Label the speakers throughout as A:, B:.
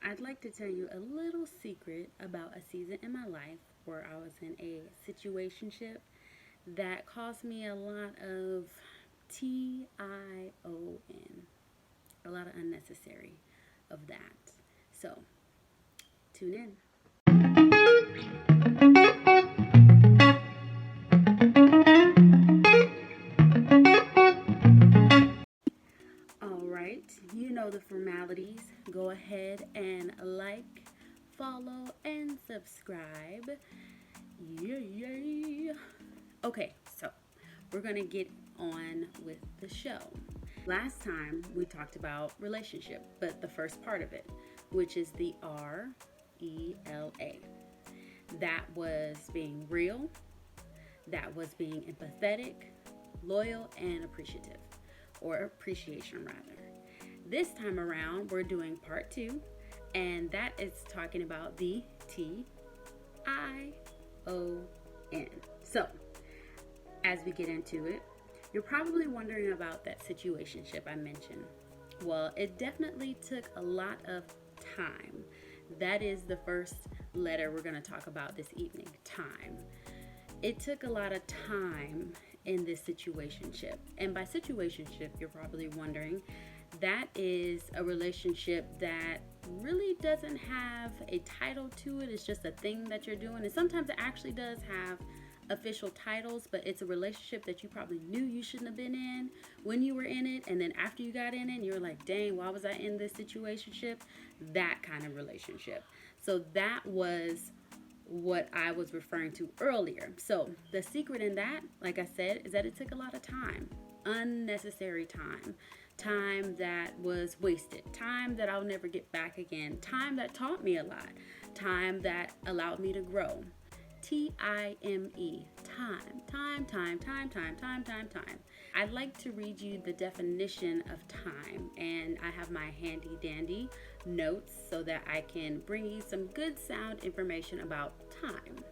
A: I'd like to tell you a little secret about a season in my life where I was in a situationship that caused me a lot of T.I.O.N, a lot of unnecessary of that. So, tune in. All right, you know the formalities. Go ahead and like, follow, and subscribe. Yay! Okay, so we're gonna get on with the show. Last time we talked about relationship, but the first part of it, which is the RELA. That was being real, that was being empathetic, loyal, and appreciative, or appreciation rather. This time around, we're doing part two, and that is talking about the T.I.O.N. So, as we get into it, you're probably wondering about that situationship I mentioned. Well, it definitely took a lot of time. That is the first letter we're going to talk about this evening, time. It took a lot of time in this situationship. And by situationship, you're probably wondering, that is a relationship that really doesn't have a title to it. It's just a thing that you're doing. And sometimes it actually does have official titles, but it's a relationship that you probably knew you shouldn't have been in when you were in it, and then after you got in it you're like, dang, why was I in this situationship? That kind of relationship. So that was what I was referring to earlier. So the secret in that, like I said, is that it took a lot of time, unnecessary time that was wasted, time that I'll never get back again, time that taught me a lot, time that allowed me to grow. T-I-M-E, time. I'd like to read you the definition of time, and I have my handy dandy notes so that I can bring you some good sound information about time.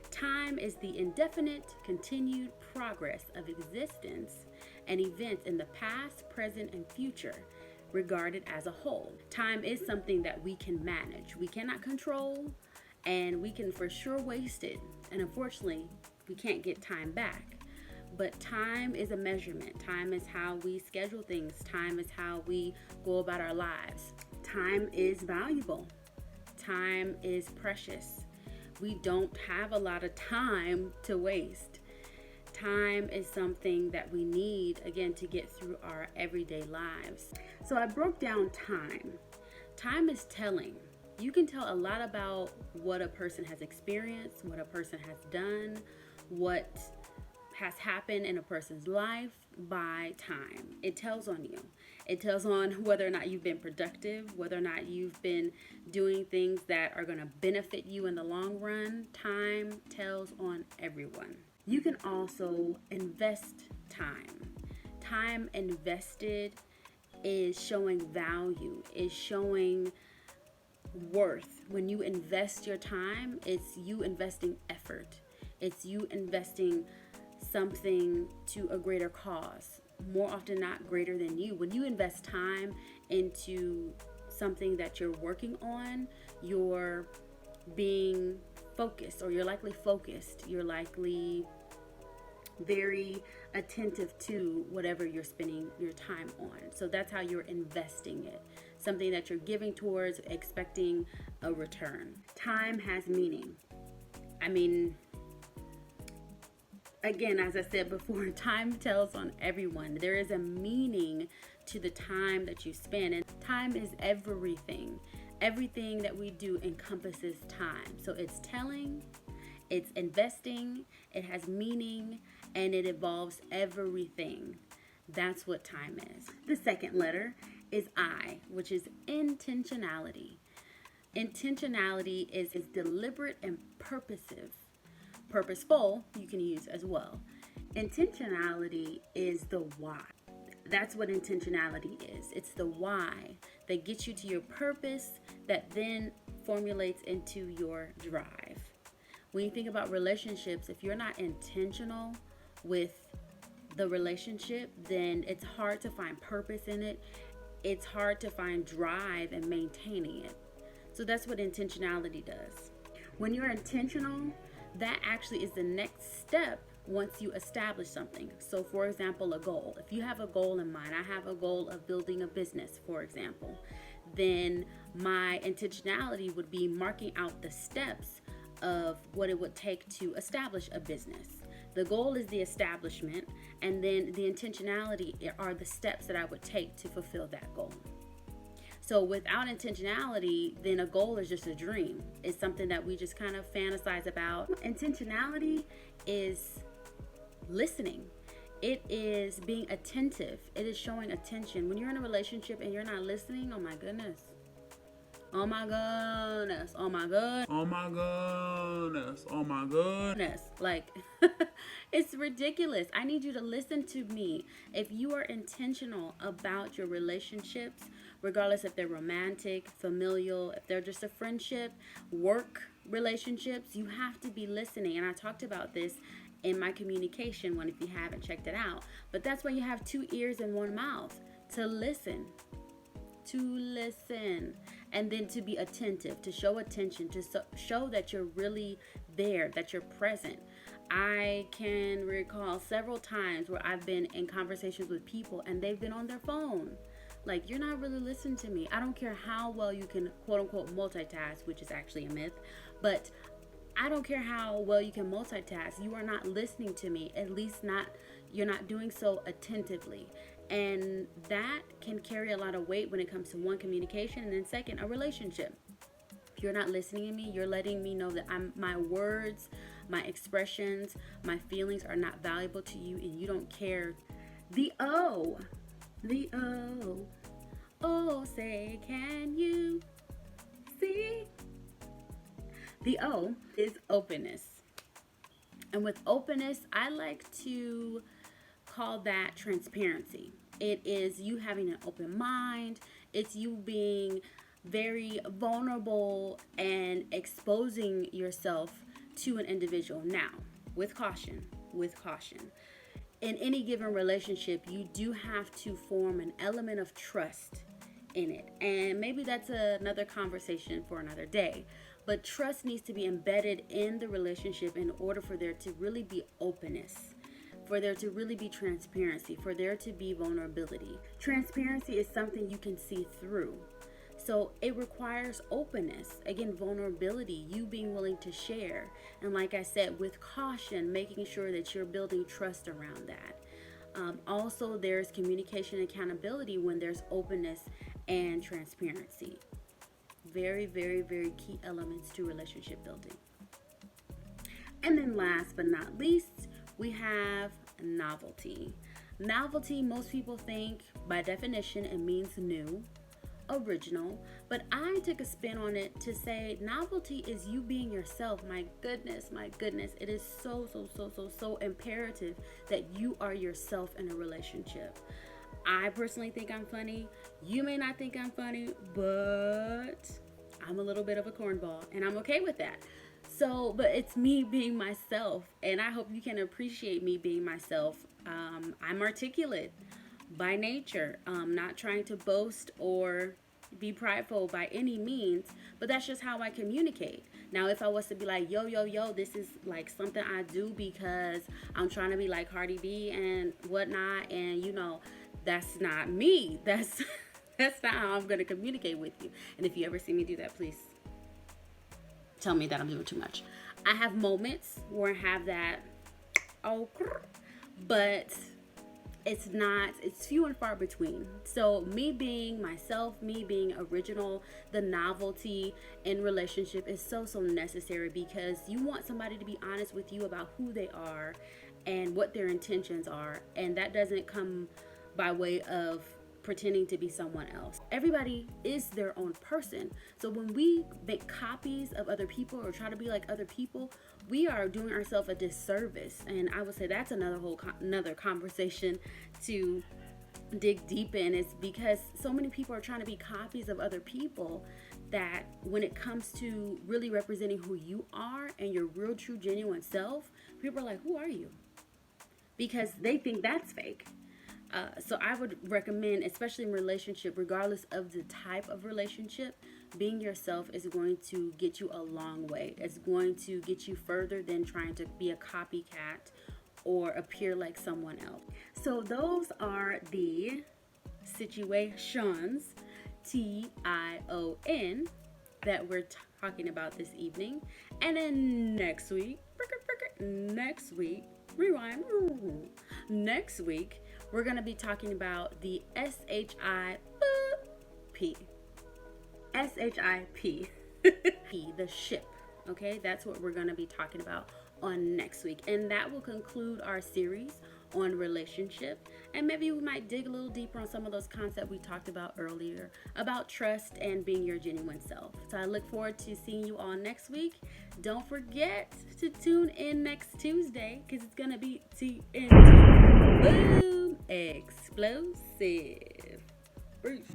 A: Time is the indefinite, continued progress of existence and events in the past, present, and future, regarded as a whole. Time is something that we can manage. We cannot control, and we can for sure waste it. And unfortunately, we can't get time back. But time is a measurement. Time is how we schedule things. Time is how we go about our lives. Time is valuable. Time is precious. We don't have a lot of time to waste. Time is something that we need, again, to get through our everyday lives. So I broke down time. Time is telling. You can tell a lot about what a person has experienced, what a person has done, what has happened in a person's life by time. It tells on you. It tells on whether or not you've been productive, whether or not you've been doing things that are going to benefit you in the long run. Time tells on everyone. You can also invest time. Time invested is showing value, is showing worth. When you invest your time, it's you investing effort. It's you investing something to a greater cause. More often not greater than you. When you invest time into something that you're working on, you're being focused, or you're likely focused. You're likely very attentive to whatever you're spending your time on. So that's how you're investing it. Something that you're giving towards, expecting a return. Time has meaning. I mean, again, as I said before, time tells on everyone. There is a meaning to the time that you spend, and time is everything. Everything that we do encompasses time. So it's telling, it's investing, it has meaning, and it involves everything. That's what time is. The second letter is I, which is intentionality. Intentionality is deliberate and purposeful, you can use as well. Intentionality is the why. That's what intentionality is. It's the why that gets you to your purpose, that then formulates into your drive. When you think about relationships, if you're not intentional with the relationship, then it's hard to find purpose in it. It's hard to find drive in maintaining it. So that's what intentionality does. When you're intentional, that actually is the next step once you establish something. So, for example, a goal. If you have a goal in mind, I have a goal of building a business, for example, then my intentionality would be marking out the steps of what it would take to establish a business. The goal is the establishment, and then the intentionality are the steps that I would take to fulfill that goal. So without intentionality, then a goal is just a dream. It's something that we just kind of fantasize about. Intentionality is listening. It is being attentive. It is showing attention. When you're in a relationship and you're not listening, oh my goodness. Oh my goodness. Oh my goodness. Oh my goodness. Oh my goodness. Like, it's ridiculous. I need you to listen to me. If you are intentional about your relationships, regardless if they're romantic, familial, if they're just a friendship, work relationships, you have to be listening. And I talked about this in my communication one if you haven't checked it out. But that's why you have 2 ears and 1 mouth, to listen. To listen, and then to be attentive, to show attention, to show that you're really there, that you're present. I can recall several times where I've been in conversations with people and they've been on their phone. Like, you're not really listening to me. I don't care how well you can quote unquote multitask, which is actually a myth, but I don't care how well you can multitask. You are not listening to me. At least not, you're not doing so attentively. And that can carry a lot of weight when it comes to one, communication, and then second, a relationship. If you're not listening to me, you're letting me know that my words, my expressions, my feelings are not valuable to you, and you don't care. The O. Oh, say, can you see? The O is openness. And with openness, I like to call that transparency. It is you having an open mind. It's you being very vulnerable and exposing yourself to an individual. Now, with caution. In any given relationship, you do have to form an element of trust in it. And maybe that's another conversation for another day. But trust needs to be embedded in the relationship in order for there to really be openness, for there to really be transparency, for there to be vulnerability. Transparency is something you can see through. So it requires openness. Again, vulnerability, you being willing to share. And like I said, with caution, making sure that you're building trust around that. Also, there's communication and accountability when there's openness and transparency. Very, very, very key elements to relationship building. And then last but not least, we have novelty. Novelty, most people think by definition it means new, original, but I took a spin on it to say novelty is you being yourself. My goodness, it is so imperative that you are yourself in a relationship. I personally think I'm funny. You may not think I'm funny, but I'm a little bit of a cornball, and I'm okay with that. So, but it's me being myself, and I hope you can appreciate me being myself. I'm articulate by nature, not trying to boast or be prideful by any means, but that's just how I communicate. Now, if I was to be like, yo, this is like something I do because I'm trying to be like Cardi B and whatnot, and that's not me. That's not how I'm going to communicate with you. And if you ever see me do that, please tell me that I'm doing too much. I have moments where I have that, but it's few and far between. So me being myself, me being original, the novelty in relationship is so necessary, because you want somebody to be honest with you about who they are and what their intentions are. And that doesn't come by way of pretending to be someone else. Everybody is their own person. So when we make copies of other people or try to be like other people, we are doing ourselves a disservice. And I would say that's another conversation to dig deep in, is because so many people are trying to be copies of other people that when it comes to really representing who you are and your real, true, genuine self, people are like, who are you? Because they think that's fake. So I would recommend, especially in relationship, regardless of the type of relationship, being yourself is going to get you a long way. It's going to get you further than trying to be a copycat or appear like someone else. So those are the situations, T.I.O.N, that we're talking about this evening. And then next week, rewind. Next week, we're going to be talking about the SHIP. SHIP. The ship. Okay, that's what we're going to be talking about on next week. And that will conclude our series on relationship. And maybe we might dig a little deeper on some of those concepts we talked about earlier about trust and being your genuine self. So I look forward to seeing you all next week. Don't forget to tune in next Tuesday because it's going to be TNT. Boom! Explosive. Bruce.